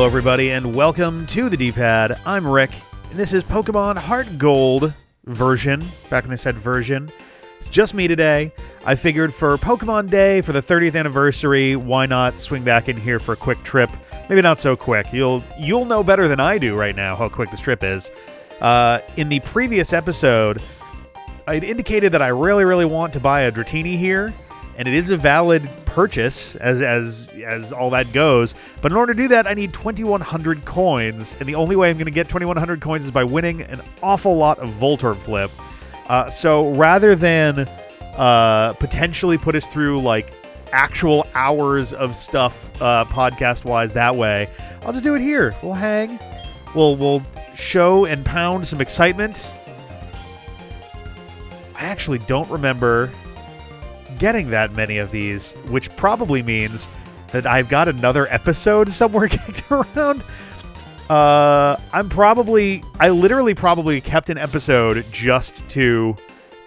Hello everybody and welcome to the D-Pad. I'm Rick, and this is Pokemon HeartGold version, back when they said version. It's just me today. I figured for Pokemon Day, for the 30th anniversary, why not swing back in here for a quick trip? Maybe not so quick. You'll know better than I do right now how quick this trip is. In the previous episode, I'd indicated that I really want to buy a Dratini here, and it is a valid purchase as all that goes. But in order to do that, I need 2,100 coins, and the only way I'm going to get 2,100 coins is by winning an awful lot of Voltorb Flip. So rather than potentially put us through like actual hours of stuff podcast-wise that way, I'll just do it here. We'll hang. We'll show and pound some excitement. I actually don't remember getting that many of these, which probably means that I've got another episode somewhere kicked around. I literally probably kept an episode just to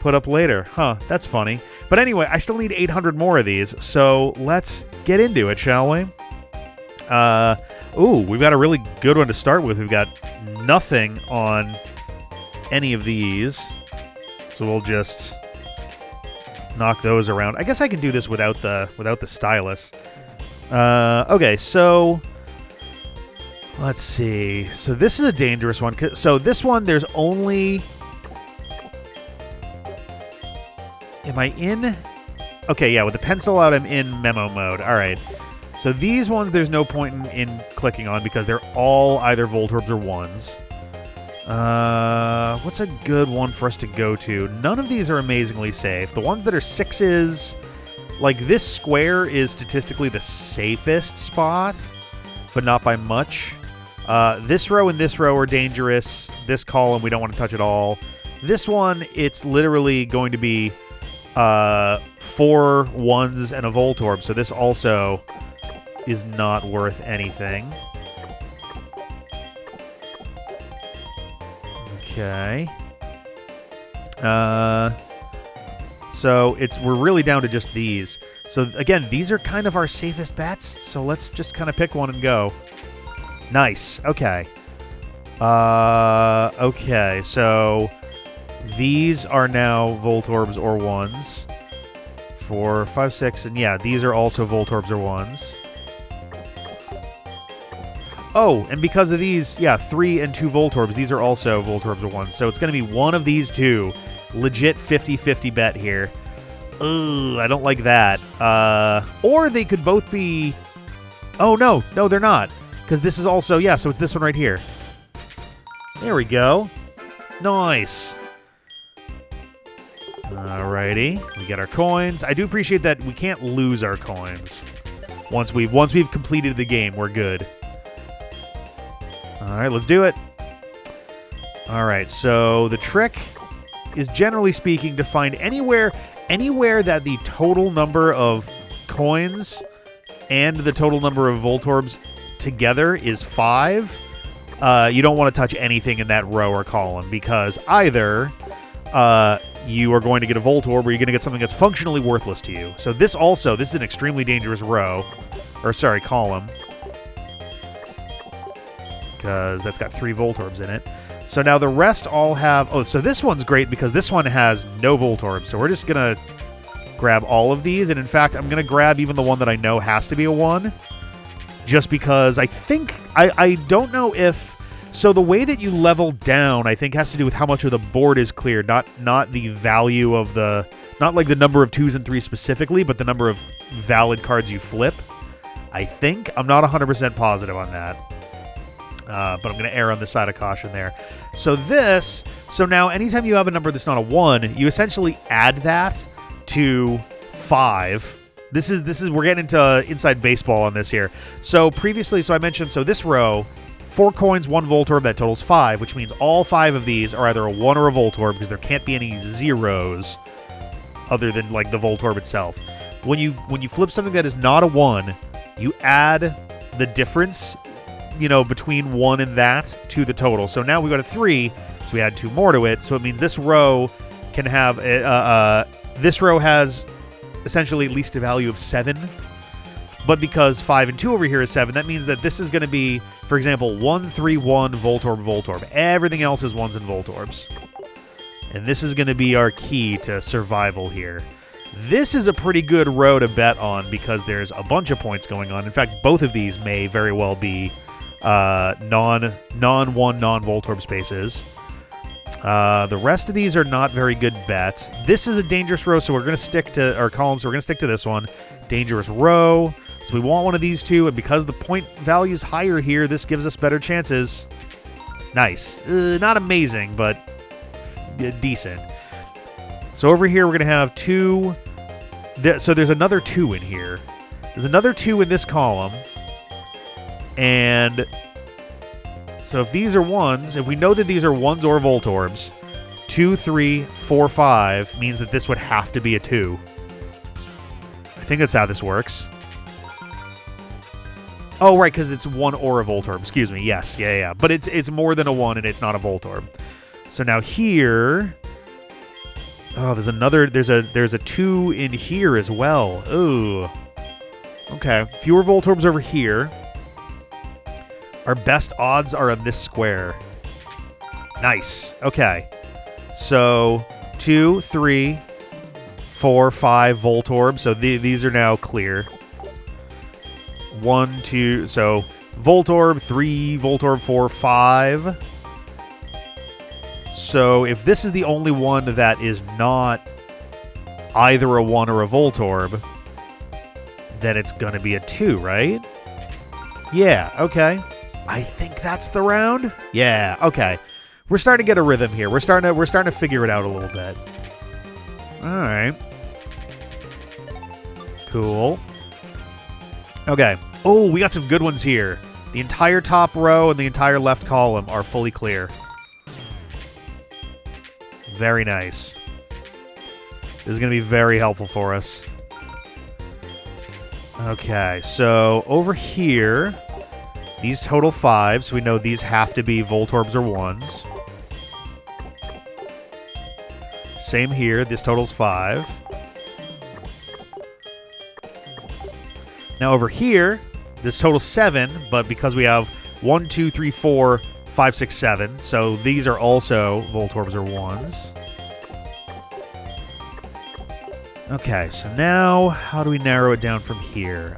put up later. Huh, that's funny. But anyway, I still need 800 more of these, so let's get into it, shall we? Ooh, we've got a really good one to start with. We've got nothing on any of these, so we'll just knock those around. I guess I can do this without the stylus. Okay, so let's see. So this is a dangerous one. So this one, there's only... Am I in? Okay, yeah, with the pencil out, I'm in memo mode. All right. So these ones, there's no point in clicking on because they're all either Voltorbs or ones. What's a good one for us to go to? None of these are amazingly safe. The ones that are sixes, like this square is statistically the safest spot, but not by much. This row and this row are dangerous. This column we don't want to touch at all. This one, it's literally going to be 4 ones and a Voltorb, so this also is not worth anything. Okay. So we're really down to just these. So again, these are kind of our safest bets, so let's just kind of pick one and go. Nice. Okay. Okay, so these are now Voltorbs or ones. 4, 5, 6, and yeah, these are also Voltorbs or ones. Oh, and because of these, yeah, 3 and 2 Voltorbs, these are also Voltorbs or ones. So it's going to be one of these two. Legit 50-50 bet here. Ugh, I don't like that. Or they could both be... Oh, no. No, they're not. Because this is also... Yeah, so it's this one right here. There we go. Nice. Alrighty. We get our coins. I do appreciate that we can't lose our coins. Once we've completed the game, we're good. All right, let's do it. All right, so the trick is, generally speaking, to find anywhere that the total number of coins and the total number of Voltorbs together is 5. You don't want to touch anything in that row or column, because either you are going to get a Voltorb or you're going to get something that's functionally worthless to you. So this is an extremely dangerous row, or sorry, column. Because that's got 3 Voltorbs in it. So now the rest all have... Oh, so this one's great because this one has no Voltorbs. So we're just going to grab all of these. And in fact, I'm going to grab even the one that I know has to be a 1. Just because I think... I don't know if... So the way that you level down, I think, has to do with how much of the board is cleared. Not the value of the... Not like the number of 2s and 3s specifically, but the number of valid cards you flip. I think. I'm not 100% positive on that. But I'm going to err on the side of caution there. So now anytime you have a number that's not a 1, you essentially add that to 5. We're getting into inside baseball on this here. So previously, I mentioned, so this row, 4 coins, 1 Voltorb, that totals 5, which means all 5 of these are either a 1 or a Voltorb, because there can't be any zeros other than like the Voltorb itself. When you flip something that is not a 1, you add the difference, between 1 and that to the total. So now we go to 3, so we add 2 more to it. So it means this row can have this row has essentially at least a value of 7. But because 5 and 2 over here is 7, that means that this is going to be, for example, 1, 3, 1, Voltorb, Voltorb. Everything else is 1s and Voltorbs. And this is going to be our key to survival here. This is a pretty good row to bet on because there's a bunch of points going on. In fact, both of these may very well be non-1, non-Voltorb spaces. The rest of these are not very good bets. This is a dangerous row, so we're going to stick to our column, so we're going to stick to this one. Dangerous row. So we want one of these two, and because the point value is higher here, this gives us better chances. Nice. Not amazing, but decent. So over here, we're going to have 2. So there's another 2 in here. There's another 2 in this column. And so if these are 1s, if we know that these are 1s or Voltorbs, 2, 3, 4, 5 means that this would have to be a 2. I think that's how this works. Oh, right, because it's 1 or a Voltorb. Excuse me. Yes, yeah. But it's more than a 1, and it's not a Voltorb. So now here, oh, there's a 2 in here as well. Ooh. Okay, fewer Voltorbs over here. Our best odds are on this square. Nice. Okay. So 2, 3, 4, 5 Voltorb. So these are now clear. 1, 2. So Voltorb, 3, Voltorb, 4, 5. So if this is the only one that is not either a 1 or a Voltorb, then it's going to be a 2, right? Yeah, okay. I think that's the round. Yeah, okay. We're starting to get a rhythm here. We're starting to figure it out a little bit. All right. Cool. Okay. Oh, we got some good ones here. The entire top row and the entire left column are fully clear. Very nice. This is going to be very helpful for us. Okay, so over here, these total 5, so we know these have to be Voltorbs or 1s. Same here, this totals 5. Now over here, this totals 7, but because we have 1, 2, 3, 4, 5, 6, 7, so these are also Voltorbs or 1s. Okay, so now how do we narrow it down from here?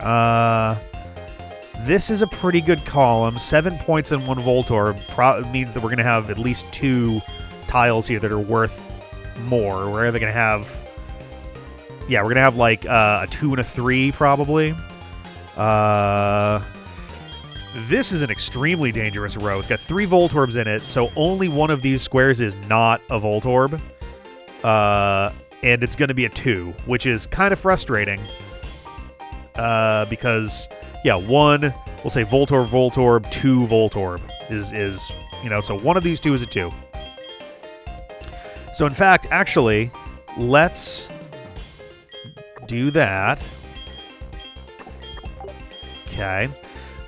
This is a pretty good column. 7 points and 1 Voltorb means that we're going to have at least 2 tiles here that are worth more. We're either going to have... Yeah, we're going to have like a 2 and a 3 probably. This is an extremely dangerous row. It's got 3 Voltorbs in it, so only one of these squares is not a Voltorb. And it's going to be a 2, which is kind of frustrating. Because, yeah, 1, we'll say Voltorb, Voltorb, 2 Voltorb is you know, so one of these 2 is a 2. So, in fact, actually, let's do that. Okay.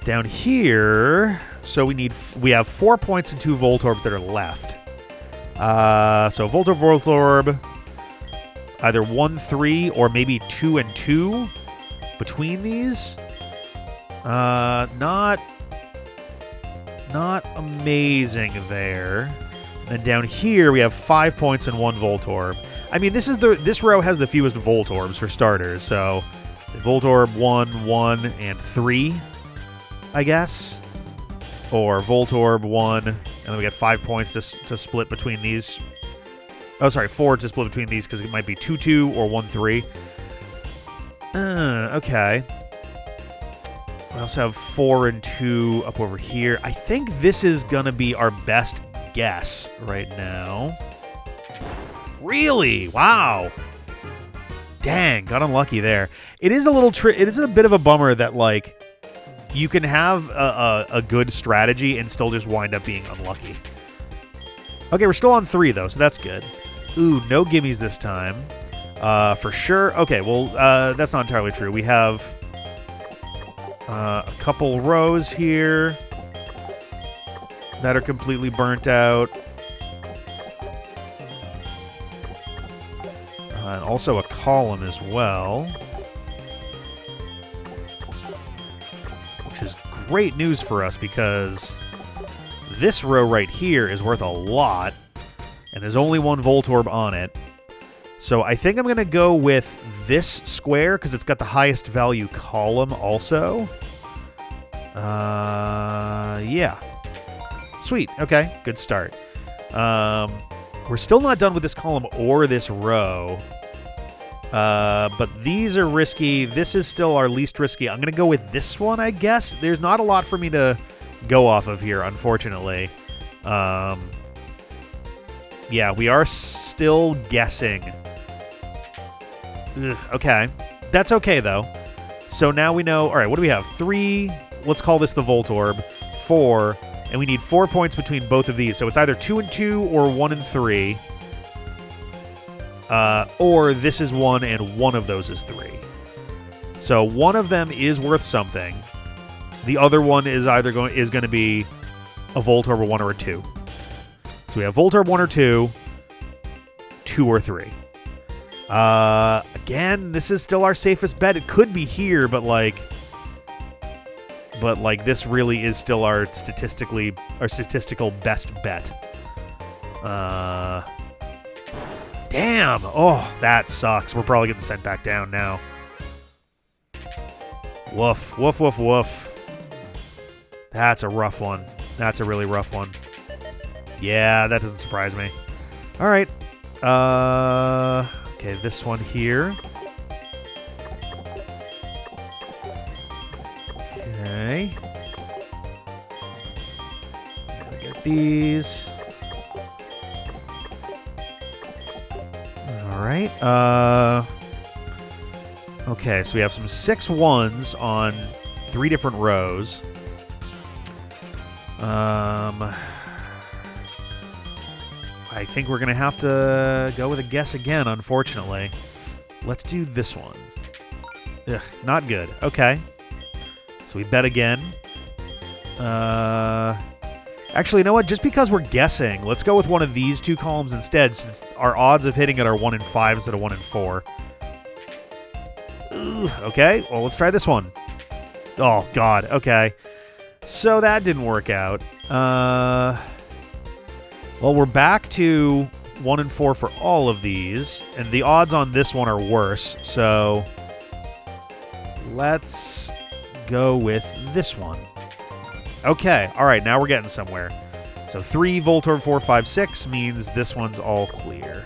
Down here, so we have 4 points and 2 Voltorb that are left. So Voltorb, Voltorb, either 1, 3, or maybe 2 and 2 between these. Not amazing there. And down here we have 5 points and 1 Voltorb. I mean, this row has the fewest Voltorbs for starters. So Voltorb 1, 1, and 3, I guess. Or Voltorb 1, and then we get 5 points to split between these. Oh, sorry, 4 to split between these because it might be 2, 2 or 1, 3. Okay. We also have 4 and 2 up over here. I think this is going to be our best guess right now. Really? Wow. Dang, got unlucky there. It is a little it is a bit of a bummer that, like, you can have a good strategy and still just wind up being unlucky. Okay, we're still on 3, though, so that's good. Ooh, no gimmies this time. For sure. Okay, well, that's not entirely true. We have a couple rows here that are completely burnt out. And also a column as well. great news for us because this row right here is worth a lot, and there's only one Voltorb on it. So I think I'm going to go with this square because it's got the highest value column also. Yeah. Sweet. Okay, good start. We're still not done with this column or this row. But these are risky. This is still our least risky. I'm going to go with this one, I guess. There's not a lot for me to go off of here, unfortunately. Yeah, we are still guessing. Ugh, okay. That's okay, though. So now we know... All right, what do we have? 3. Let's call this the Voltorb. 4. And we need 4 points between both of these. So it's either 2 and 2 or 1 and 3. Or this is 1 and one of those is 3. So one of them is worth something. The other one is either going to be a Voltorb, 1 or a 2. So we have Voltorb 1 or 2, 2 or 3. Again, this is still our safest bet. It could be here, but like this really is still our statistical best bet. Damn! Oh, that sucks. We're probably getting sent back down now. Woof. Woof, woof, woof. That's a rough one. That's a really rough one. Yeah, that doesn't surprise me. All right. Okay, this one here. Okay. Get these. All right. Okay, so we have some 6 1s on 3 different rows. I think we're going to have to go with a guess again, unfortunately. Let's do this one. Ugh, not good. Okay. So we bet again. Actually, you know what? Just because we're guessing, let's go with one of these 2 columns instead, since our odds of hitting it are 1 in 5 instead of 1 in 4. Ugh, okay, well, let's try this one. Oh, God. Okay. So that didn't work out. Well, we're back to 1 in 4 for all of these, and the odds on this one are worse, so let's go with this one. Okay, all right, now we're getting somewhere. So 3 Voltorb 4, 5, 6 means this one's all clear.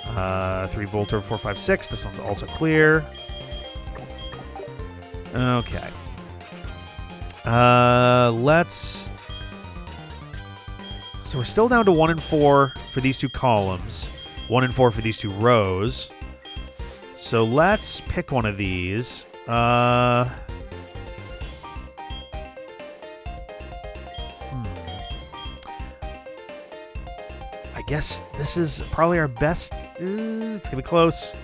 3 Voltorb 4, 5, 6, this one's also clear. Okay. Let's... So we're still down to 1 in 4 for these 2 columns. 1 in 4 for these 2 rows. So let's pick one of these. I guess this is probably our best. It's going to be close.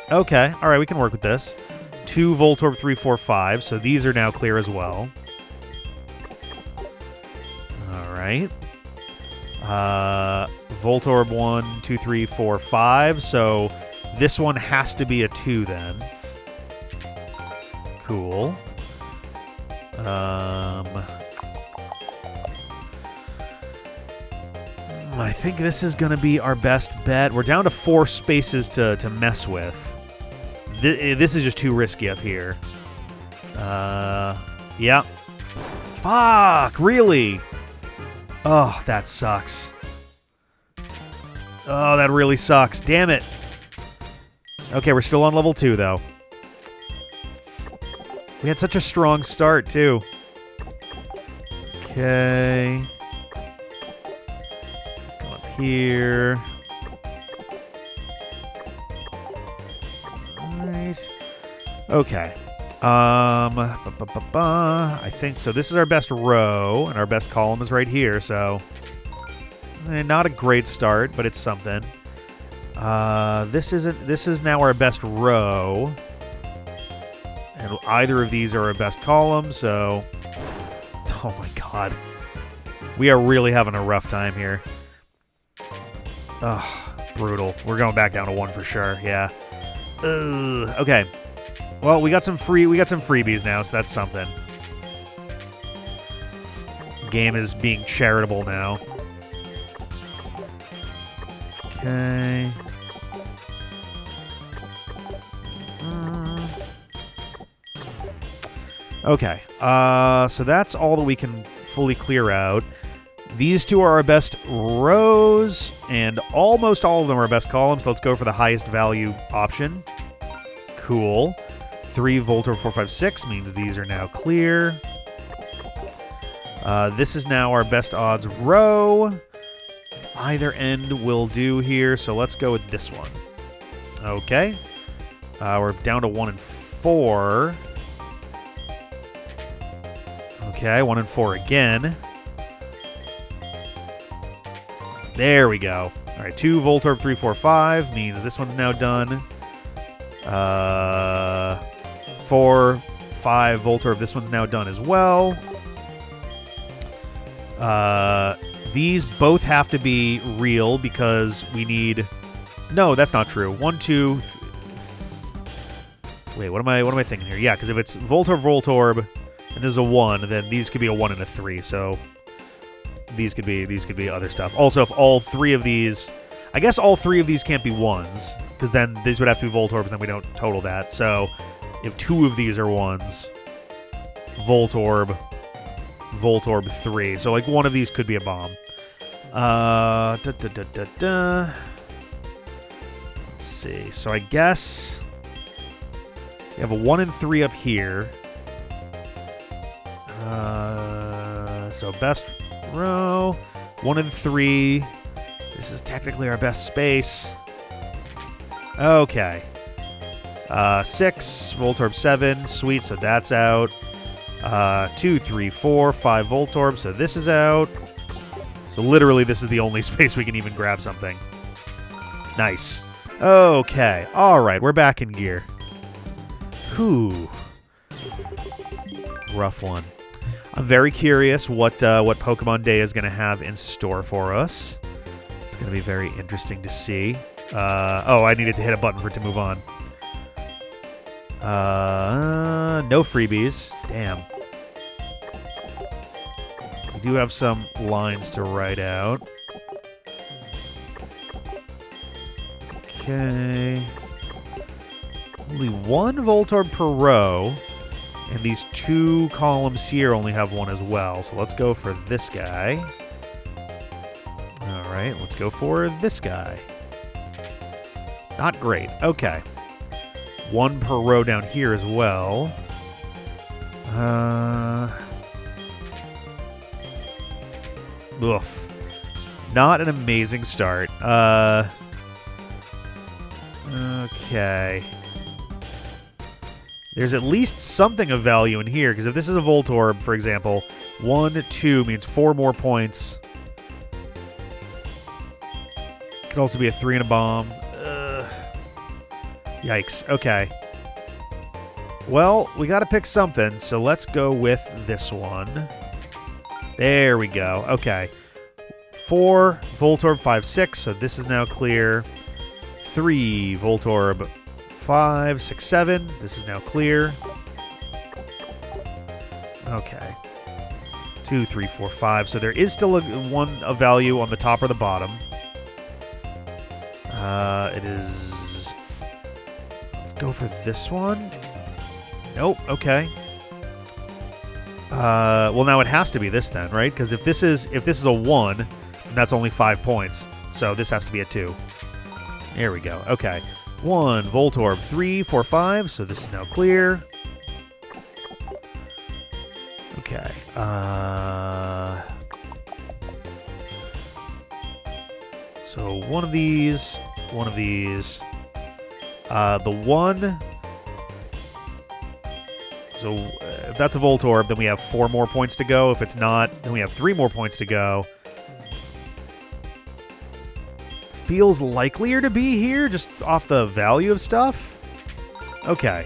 Okay. All right, we can work with this. 2 Voltorb 3, 4, 5. So these are now clear as well. All right. Voltorb 1, 2, 3, 4, 5. So this one has to be a 2 then. Cool. I think this is going to be our best bet. We're down to 4 spaces to mess with. This is just too risky up here. Yeah. Fuck, really? Oh, that sucks. Oh, that really sucks. Damn it. Okay, we're still on level 2, though. We had such a strong start, too. Okay. Come up here. Nice. Okay. I think so. This is our best row, and our best column is right here. So, not a great start, but it's something. This is now our best row, and either of these are our best column. So, oh my God, we are really having a rough time here. Ugh, brutal. We're going back down to 1 for sure. Yeah. Okay. Well, we got some freebies now, so that's something. Game is being charitable now. Okay. Okay. So that's all that we can fully clear out. These two are our best rows, and almost all of them are our best columns. So let's go for the highest value option. Cool. 3 Voltorb 4, 5, 6 means these are now clear. This is now our best odds row. Either end will do here, so let's go with this one. Okay. We're down to 1 and 4. Okay, 1 and 4 again. There we go. All right, 2 Voltorb 3, 4, 5 means this one's now done. 4, 5 Voltorb, this one's now done as well. These both have to be real because we need... No, that's not true. 1, 2... Wait, what am I thinking here? Yeah, because if it's Voltorb, and this is a 1, then these could be a 1 and a 3, so... These could be other stuff. Also, if all 3 of these... I guess all 3 of these can't be 1s, because then these would have to be Voltorbs, and then we don't total that. So, if 2 of these are 1s, Voltorb 3. So, like, one of these could be a bomb. Let's see. So, I guess... You have a 1 and 3 up here. So, best... row, 1 and 3. This is technically our best space. Okay. 6, Voltorb 7. Sweet, so that's out. 2, 3, 4, 5 Voltorb, so this is out. So literally this is the only space we can even grab something. Nice. Okay. Alright, we're back in gear. Whew. Rough one. I'm very curious what Pokemon Day is going to have in store for us. It's going to be very interesting to see. Oh, I needed to hit a button for it to move on. No freebies. Damn. We do have some lines to write out. Okay. Only 1 Voltorb per row. And these 2 columns here only have 1 as well. So let's go for this guy. All right, let's go for this guy. Not great. Okay. 1 per row down here as well. Oof. Not an amazing start. Okay. There's at least something of value in here, because if this is a Voltorb, for example, 1, 2 means 4 more points. Could also be a 3 and a bomb. Yikes. Okay. Well, we got to pick something, so let's go with this one. There we go. Okay. 4, Voltorb, 5, 6, so this is now clear. 3, Voltorb, 5, 6, 7. This is now clear. Okay. 2, 3, 4, 5. So there is still one of value on the top or the bottom. It is... Let's go for this one. Nope. Okay. Well, now it has to be this then, right? Because if this is a 1, then that's only 5 points. So this has to be a 2. There we go. Okay. 1, Voltorb, 3, 4, 5. So this is now clear. Okay. So one of these, one of these. The 1. So if that's a Voltorb, then we have 4 more points to go. If it's not, then we have 3 more points to go. Feels likelier to be here, just off the value of stuff. Okay.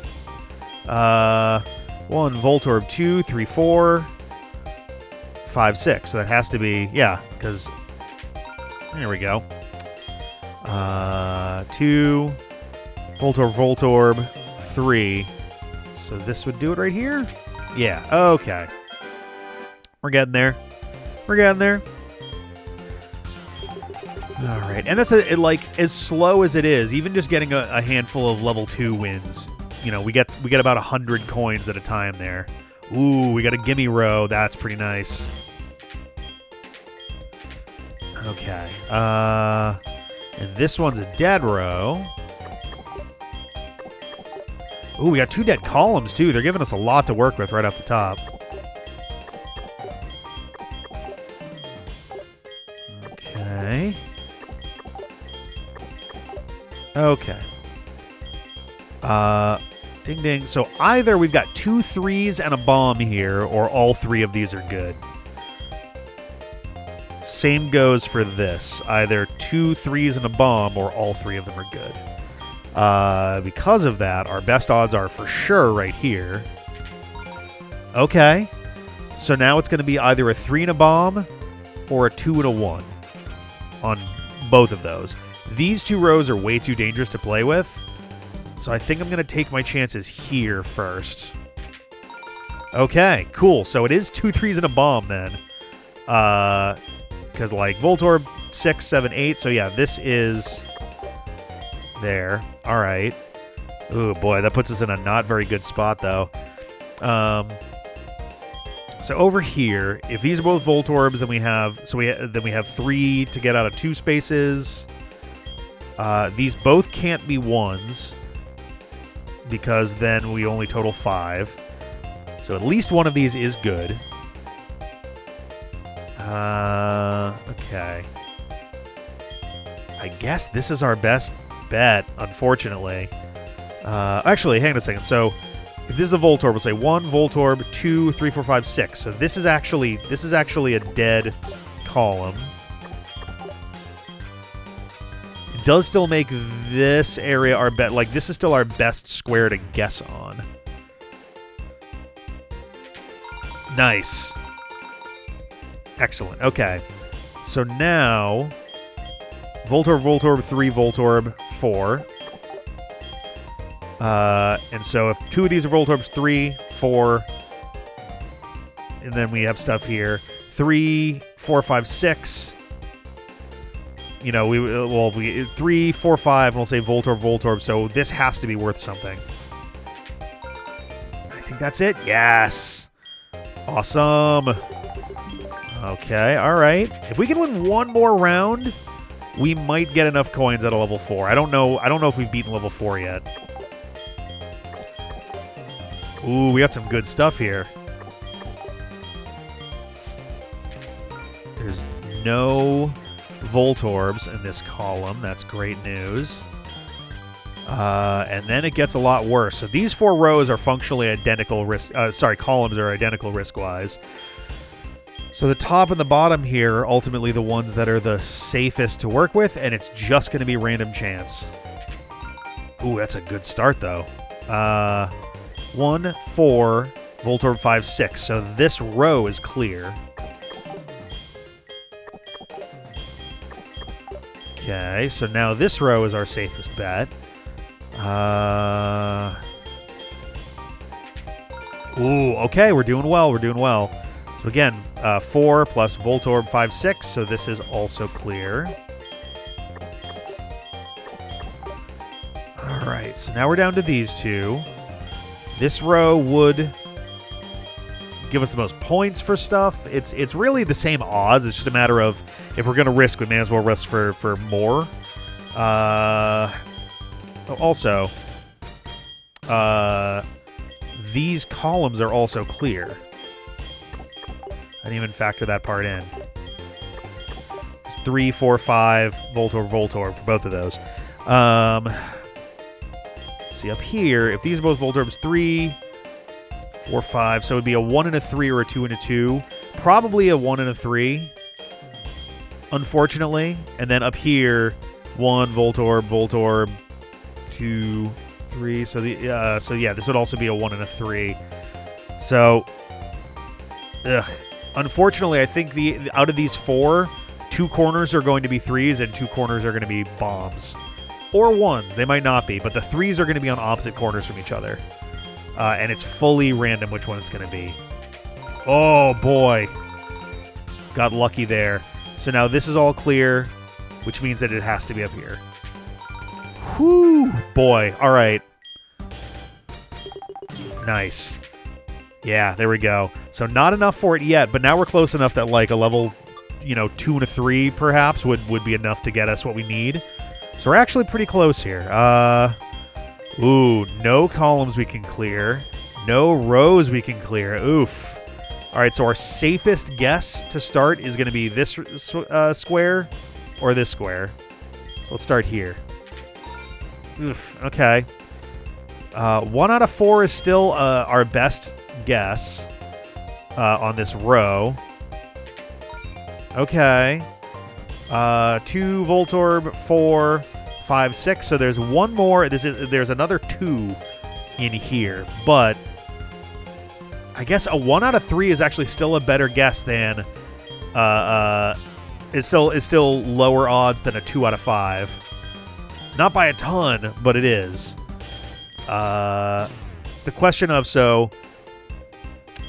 1, Voltorb, 2, 3, 4, 5, 6. So that has to be, yeah, because... There we go. 2, Voltorb, 3. So this would do it right here? Yeah, okay. We're getting there. We're getting there. All right, and that's like as slow as it is. Even just getting a handful of level 2 wins, you know, we get about 100 coins at a time there. Ooh, we got a gimme row. That's pretty nice. Okay. And this one's a dead row. Ooh, we got 2 dead columns too. They're giving us a lot to work with right off the top. Okay. Okay. Ding ding. So either we've got 2 3s and a bomb here, or all 3 of these are good. Same goes for this. Either 2 3s and a bomb, or all 3 of them are good. Because of that, our best odds are for sure right here. Okay. So now it's going to be either a 3 and a bomb, or a 2 and a 1 on both of those. These 2 rows are way too dangerous to play with, so I think I'm going to take my chances here first. Okay, cool. So it is 2 3s and a bomb then. Because, like, Voltorb, 6, 7, 8. So, yeah, this is there. All right. Ooh, boy, that puts us in a not very good spot, though. So over here, if these are both Voltorbs, then we have 3 to get out of 2 spaces. These both can't be 1s because then we only total 5. So at least one of these is good. Okay. I guess this is our best bet, unfortunately. Actually, hang on a second. So if this is a Voltorb, we'll say 1 Voltorb, 2, 3, 4, 5, 6. So this is actually a dead column. It does still make this area our bet. Like, this is still our best square to guess on. Nice. Excellent. Okay. So now Voltorb, Voltorb, 3, Voltorb, 4. And so if 2 of these are Voltorbs, 3, 4, and then we have stuff here. 3, 4, 5, 6. You know, we 3, 4, 5, and we'll say Voltorb, Voltorb. So this has to be worth something. I think that's it. Yes. Awesome. Okay, all right. If we can win one more round, we might get enough coins at a level 4. I don't know if we've beaten level 4 yet. Ooh, we got some good stuff here. There's no Voltorbs in this column. That's great news. And then it gets a lot worse. So these 4 rows are functionally identical risk. Columns are identical risk-wise. So the top and the bottom here are ultimately the ones that are the safest to work with, and it's just going to be random chance. Ooh, that's a good start, though. 1, 4, Voltorb, 5, 6. So this row is clear. Okay, so now this row is our safest bet. Ooh, okay, we're doing well, we're doing well. So again, 4 plus Voltorb, 5, 6, so this is also clear. All right, so now we're down to these 2. This row would give us the most points for stuff. It's really the same odds. It's just a matter of if we're going to risk, we may as well risk for more. Also, these columns are also clear. I didn't even factor that part in. It's 3, 4, 5, Voltorb, Voltorb for both of those. Let's see up here. If these are both Voltorbs, 3, 4, 5. So it would be a 1 and a 3 or a 2 and a 2. Probably a 1 and a 3, unfortunately. And then up here, 1 Voltorb, Voltorb, 2, 3. So yeah, this would also be a 1 and a 3. So, unfortunately, I think out of these 4, 2 corners are going to be 3s and 2 corners are going to be bombs. Or 1s. They might not be, but the 3s are going to be on opposite corners from each other. and it's fully random which one it's going to be. Oh, boy. Got lucky there. So now this is all clear, which means that it has to be up here. Whew, boy. All right. Nice. Yeah, there we go. So not enough for it yet, but now we're close enough that like a level, 2 and a 3 perhaps would be enough to get us what we need. So we're actually pretty close here. Ooh, no columns we can clear. No rows we can clear. Oof. All right, so our safest guess to start is going to be this square or this square. So let's start here. Oof, okay. 1 out of 4 is still our best guess on this row. Okay. 2 Voltorb, 4, 5, 6. So there's one more. There's another 2 in here, but I guess a 1 out of 3 is actually still a better guess than is still lower odds than a 2 out of 5. Not by a ton, but it is. It's the question of, so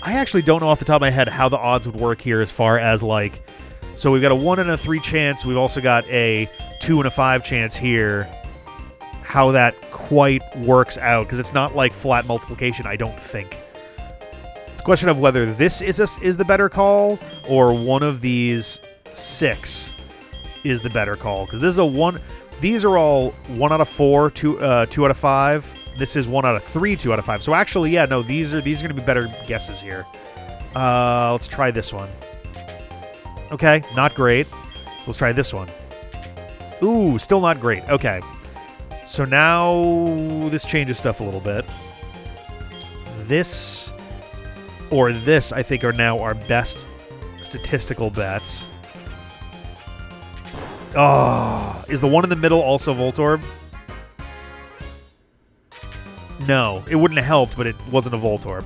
I actually don't know off the top of my head how the odds would work here as far as like, so we've got a 1 and a 3 chance. We've also got a 2 and a 5 chance here. How that quite works out, because it's not like flat multiplication, I don't think. It's a question of whether this is the better call or one of these 6 is the better call, because this is a 1. These are all 1 out of 4, 2 out of 5. This is 1 out of 3, 2 out of 5. So actually, yeah, no, these are going to be better guesses here. Let's try this one. Okay, not great. So let's try this one. Ooh, still not great. Okay. So now this changes stuff a little bit. This or this, I think, are now our best statistical bets. Oh, is the one in the middle also Voltorb? No, it wouldn't have helped, but it wasn't a Voltorb.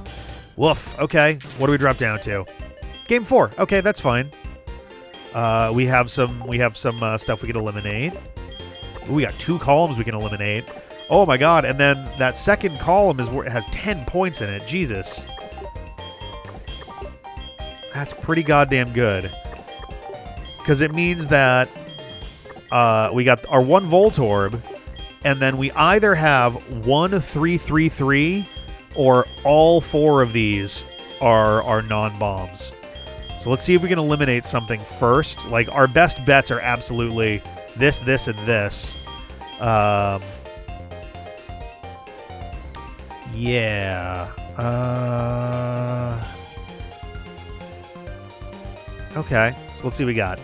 Woof. Okay, what do we drop down to? Game 4. Okay, that's fine. We have some stuff we can eliminate. Ooh, we got 2 columns we can eliminate. Oh my god! And then that second column has 10 points in it. Jesus, that's pretty goddamn good. Because it means that we got our 1 Voltorb, and then we either have 1 3-3-3, or all 4 of these are non-bombs. So let's see if we can eliminate something first. Like, our best bets are absolutely this, this, and this. Yeah. Okay, so let's see what we got.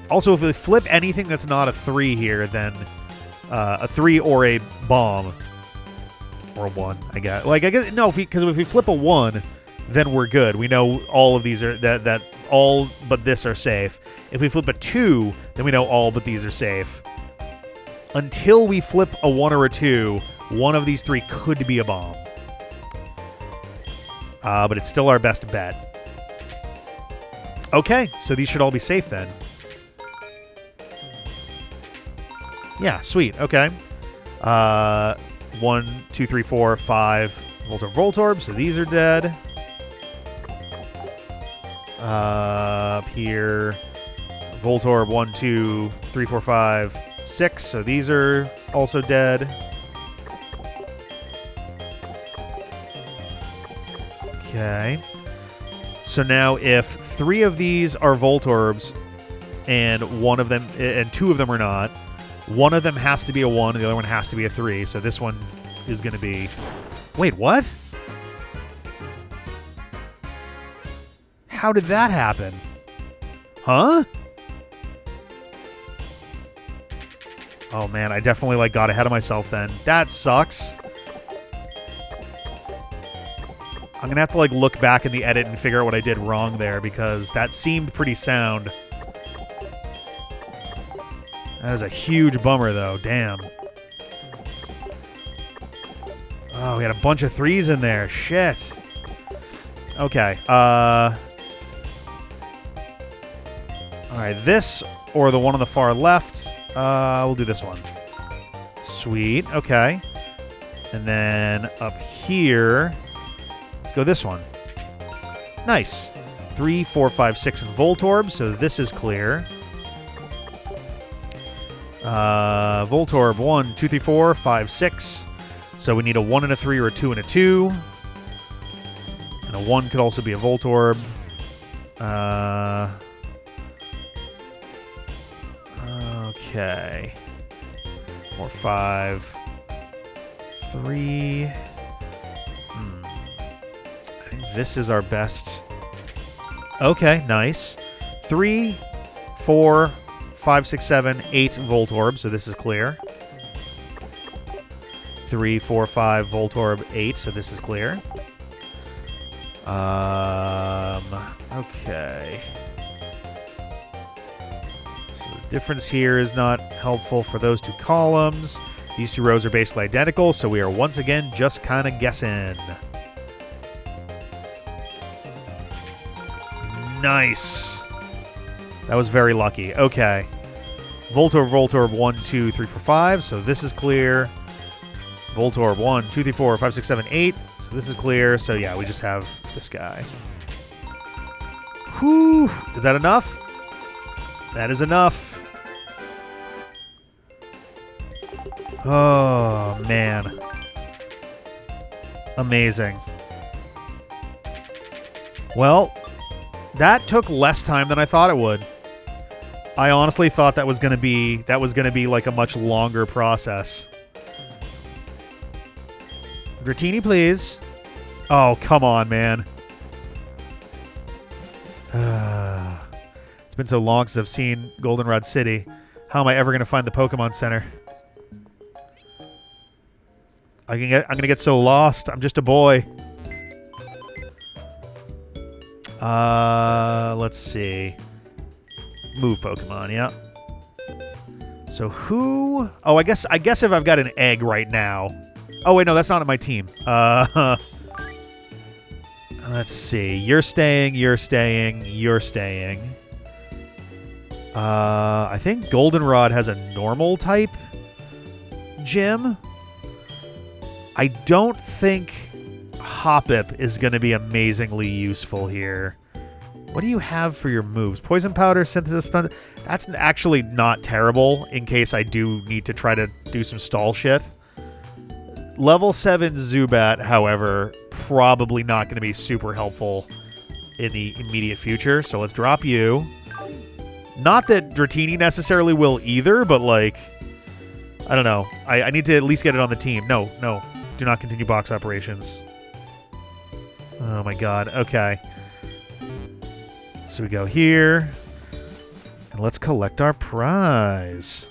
Also, if we flip anything that's not a 3 here, then a 3 or a bomb. Or a 1, I guess. Like, I guess, no, because if we flip a 1, then we're good. We know all of these are, that all but this are safe. If we flip a 2, then we know all but these are safe. Until we flip a 1 or a 2, one of these 3 could be a bomb. But it's still our best bet. Okay, so these should all be safe then. Yeah, sweet. Okay. 1, 2, 3, 4, 5 Voltorb. So these are dead. Up here, Voltorb 1, 2, 3, 4, 5, 6. So these are also dead. Okay. So now if 3 of these are Voltorbs and 2 of them are not, one of them has to be a 1 and the other one has to be a 3. So this one is going to be... Wait, what? How did that happen? Huh? Oh man, I definitely got ahead of myself then. That sucks. I'm gonna have to look back in the edit and figure out what I did wrong there, because that seemed pretty sound. That is a huge bummer though, damn. Oh, we had a bunch of 3s in there. Shit. Okay, Alright, this or the one on the far left. We'll do this one. Sweet, okay. And then up here, let's go this one. Nice. 3, 4, 5, 6 in Voltorb, so this is clear. Voltorb 1, 2, 3, 4, 5, 6. So we need a 1 and a 3 or a 2 and a 2. And a 1 could also be a Voltorb. Okay. 4, 5, 3. I think this is our best. Okay, nice. 3, 4, 5, 6, 7, 8 Voltorb, so this is clear. 3, 4, 5 Voltorb, 8, so this is clear. Okay. So the difference here is not helpful for those two columns. These two rows are basically identical, so we are once again just kind of guessing. Nice. That was very lucky. Okay. Voltorb, 1, 2, 3, 4, 5. So this is clear. Voltorb, 1, 2, 3, 4, 5, 6, 7, 8. So this is clear. So yeah, we just have this guy. Whew. Is that enough? That is enough. Oh, man. Amazing. Well, that took less time than I thought it would. I honestly thought that was gonna be like a much longer process. Dratini, please. Oh, come on, man. It's been so long since I've seen Goldenrod City. How am I ever gonna find the Pokemon Center? I'm gonna get so lost. I'm just a boy. Let's see. Move Pokemon, yeah. So who? Oh, I guess if I've got an egg right now. Oh wait, no, that's not on my team. Let's see. You're staying. You're staying. You're staying. I think Goldenrod has a normal type gym. I don't think Hoppip is going to be amazingly useful here. What do you have for your moves? Poison Powder, Synthesis Stun. That's actually not terrible in case I do need to try to do some stall shit. Level 7 Zubat, however, probably not going to be super helpful in the immediate future. So let's drop you. Not that Dratini necessarily will either, but like, I don't know. I need to at least get it on the team. No. Do not continue box operations. Oh my god. Okay. So we go here. And let's collect our prize.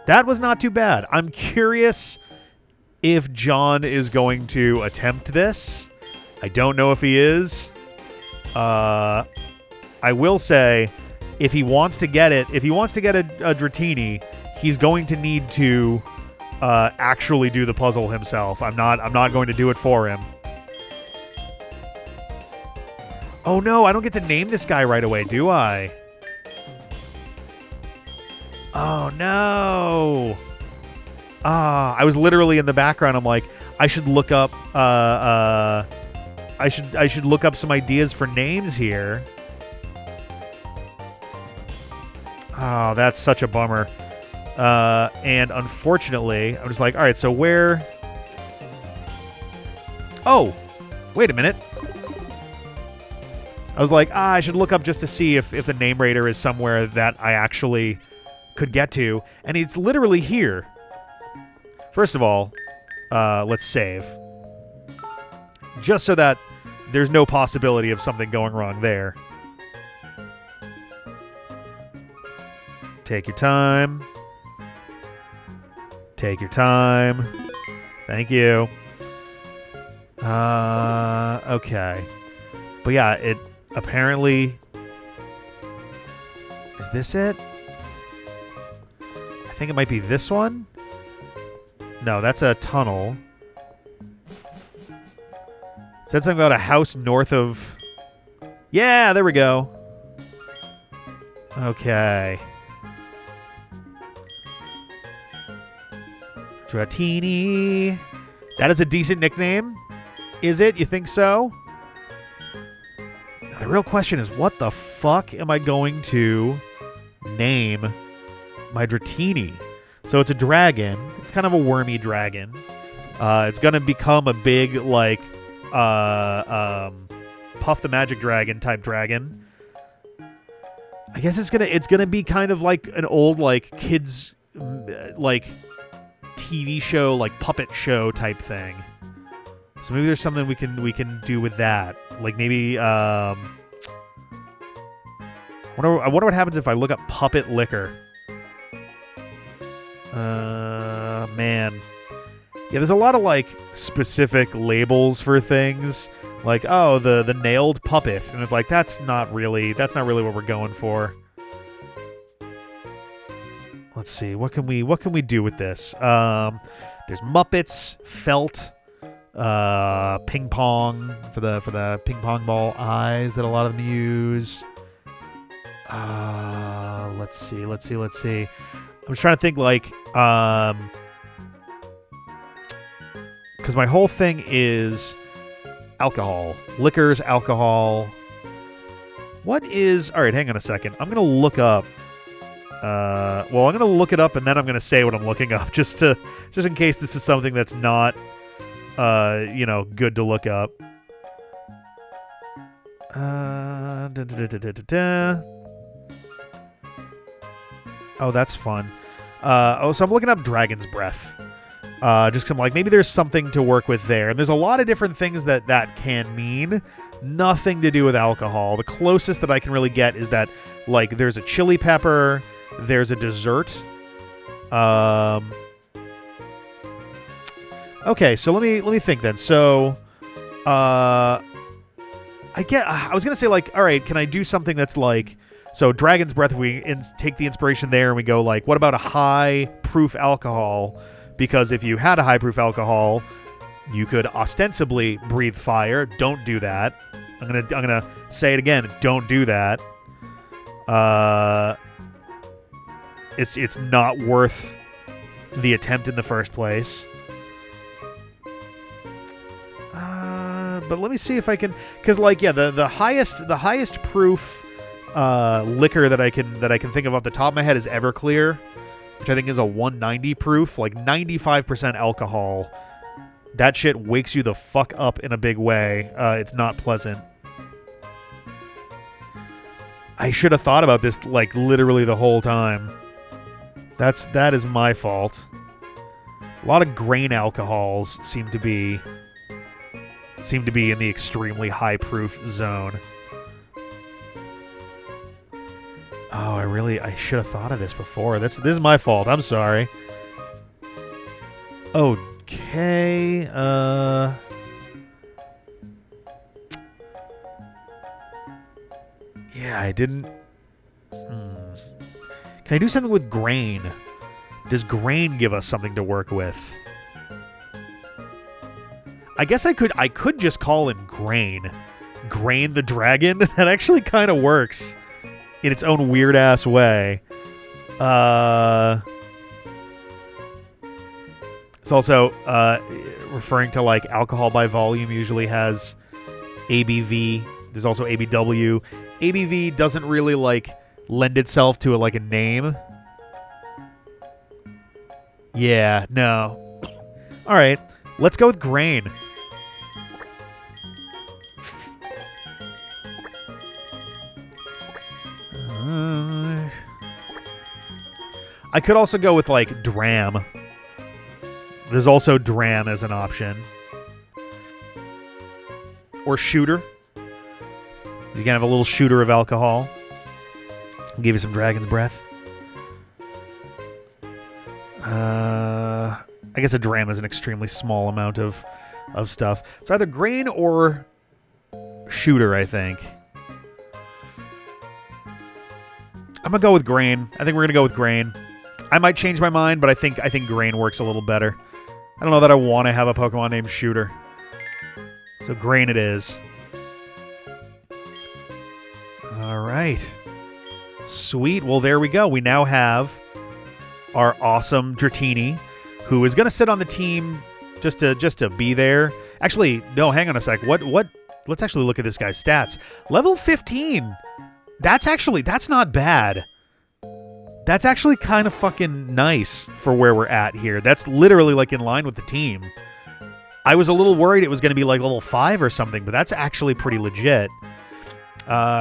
That was not too bad. I'm curious if John is going to attempt this. I don't know if he is. I will say, if he wants to get it, if he wants to get a Dratini, he's going to need to actually do the puzzle himself. I'm not going to do it for him. Oh no, I don't get to name this guy right away, do I? Oh no. I was literally in the background. I'm like, I should look up I should look up some ideas for names here. Oh, that's such a bummer. And unfortunately, I'm just like, all right, so where... Oh, wait a minute. I was like, I should look up just to see if the name raider is somewhere that I actually could get to. And it's literally here. First of all, let's save. Just so that there's no possibility of something going wrong there. Take your time. Take your time. Thank you. Okay. But yeah, it apparently... Is this it? I think it might be this one. No, that's a tunnel. It said something about a house north of... Yeah, there we go. Okay. Dratini. That is a decent nickname. Is it? You think so? The real question is, what the fuck am I going to name my Dratini? So it's a dragon. It's kind of a wormy dragon. It's going to become a big, like, Puff the Magic Dragon type dragon. I guess it's gonna be kind of like an old, like, kids, like, TV show, like puppet show type thing. So maybe there's something we can do with that. Like maybe I wonder what happens if I look up puppet liquor. Man. Yeah, there's a lot of like specific labels for things. Like, oh, the nailed puppet. And it's like that's not really what we're going for. Let's see. What can we do with this? There's Muppets, felt, ping pong for the ping pong ball eyes that a lot of them use. Let's see. I'm trying to think like because my whole thing is alcohol. Liquors, alcohol. What is... All right, hang on a second. I'm going to look up... I'm going to look it up, and then I'm going to say what I'm looking up, just in case this is something that's not, good to look up. Oh, that's fun. So I'm looking up Dragon's Breath. Just 'cause I'm like, maybe there's something to work with there. And there's a lot of different things that can mean. Nothing to do with alcohol. The closest that I can really get is that, like, there's a chili pepper, there's a dessert. Okay, so let me think then. So, I was gonna say, like, all right, can I do something that's like, so Dragon's Breath, we take the inspiration there and we go like, what about a high proof alcohol? Because if you had a high proof alcohol, you could ostensibly breathe fire. Don't do that. I'm gonna say it again. Don't do that. It's not worth the attempt in the first place. But let me see if I can, because like the highest proof liquor that I can think of off the top of my head is Everclear, which I think is a 190 proof, like 95% alcohol. That shit wakes you the fuck up in a big way. It's not pleasant. I should have thought about this like literally the whole time. That is my fault. A lot of grain alcohols seem to be in the extremely high proof zone. Oh, I should have thought of this before. This is my fault. I'm sorry. Okay. Yeah, I didn't. Can I do something with grain? Does grain give us something to work with? I guess I could just call him Grain. Grain the Dragon? That actually kind of works in its own weird-ass way. It's also referring to, like, alcohol by volume usually has ABV. There's also ABW. ABV doesn't really, like, lend itself to, a name. Yeah, no. All right, let's go with Grain. I could also go with, like, Dram. There's also Dram as an option. Or Shooter. You can have a little shooter of alcohol. I'll give you some Dragon's Breath. I guess a Dram is an extremely small amount of stuff. It's either Grain or Shooter, I think. I'm going to go with Grain. I think we're going to go with Grain. I might change my mind, but I think Grain works a little better. I don't know that I want to have a Pokemon named Shooter. So Grain it is. All right. Sweet. Well, there we go. We now have our awesome Dratini, who is going to sit on the team just to be there. Actually, no, hang on a sec. What? Let's actually look at this guy's stats. Level 15. That's not bad. That's actually kind of fucking nice for where we're at here. That's literally like in line with the team. I was a little worried it was going to be like level 5 or something, but that's actually pretty legit.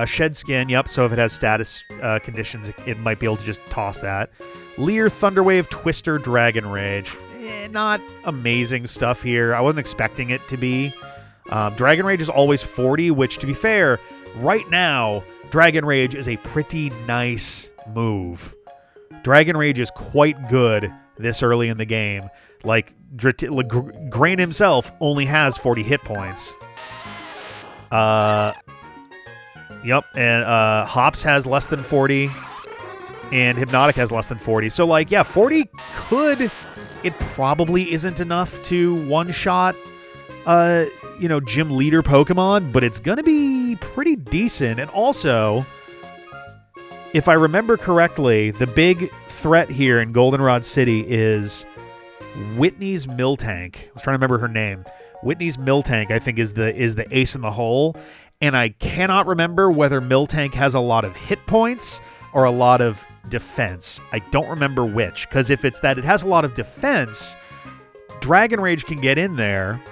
Shed skin, yep. So if it has status conditions, it might be able to just toss that. Leer, Thunderwave, Twister, Dragon Rage. Not amazing stuff here. I wasn't expecting it to be. Dragon Rage is always 40, which, to be fair, right now, Dragon Rage is a pretty nice move. Dragon Rage is quite good this early in the game. Like, Grain himself only has 40 hit points. Yep, and Hops has less than 40, and Hypnotic has less than 40. So, like, yeah, 40 could... It probably isn't enough to one-shot, gym leader Pokemon, but it's going to be pretty decent. And also, if I remember correctly, the big threat here in Goldenrod City is Whitney's Miltank. I was trying to remember her name. Whitney's Miltank, I think, is the ace in the hole. And I cannot remember whether Miltank has a lot of hit points or a lot of defense. I don't remember which, because if it's that it has a lot of defense, Dragon Rage can get in there.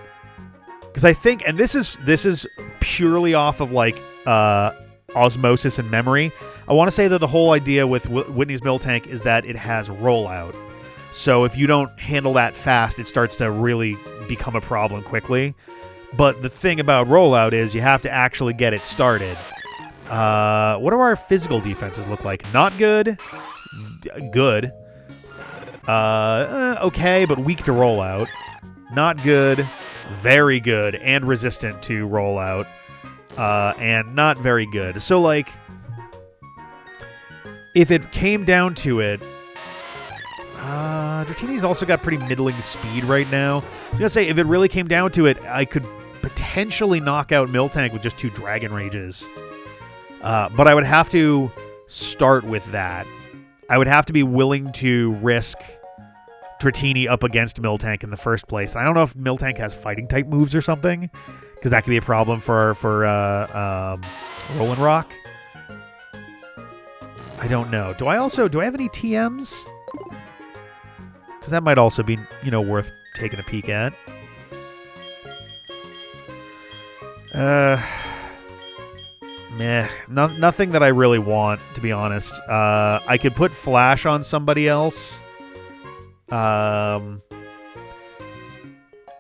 Because I think, and this is purely off of like osmosis and memory. I want to say that the whole idea with Whitney's Miltank is that it has rollout. So if you don't handle that fast, it starts to really become a problem quickly. But the thing about rollout is you have to actually get it started. What do our physical defenses look like? Not good. Good. Okay, but weak to rollout. Not good. Very good. And resistant to rollout. And not very good. So, like, if it came down to it, Dratini's also got pretty middling speed right now. I was going to say, if it really came down to it, I could potentially knock out Miltank with just 2 Dragon Rages. But I would have to start with that. I would have to be willing to risk Dratini up against Miltank in the first place. And I don't know if Miltank has fighting-type moves or something, because that could be a problem for Roland Rock. I don't know. Do I have any TMs? Because that might also be, worth taking a peek at. Meh. Nothing that I really want, to be honest. I could put Flash on somebody else.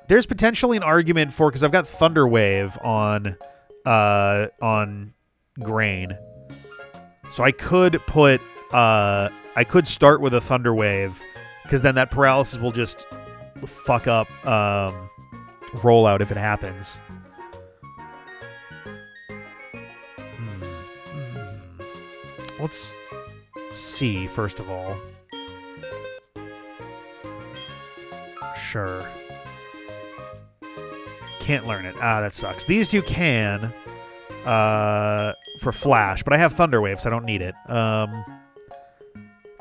There's potentially an argument for, because I've got Thunder Wave on Grain. So I could put I could start with a Thunder Wave, because then that paralysis will just fuck up rollout if it happens. Let's see, first of all. Sure. Can't learn it. Ah, that sucks. These two can for Flash, but I have Thunder Wave, so I don't need it.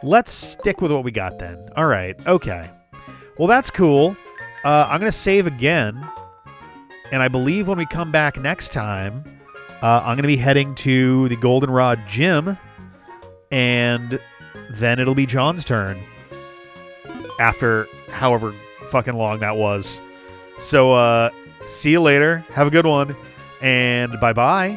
Let's stick with what we got then. All right. Okay. Well, that's cool. I'm going to save again, and I believe when we come back next time, I'm going to be heading to the Goldenrod Gym, and then it'll be John's turn after however fucking long that was. So, see you later. Have a good one, and bye-bye.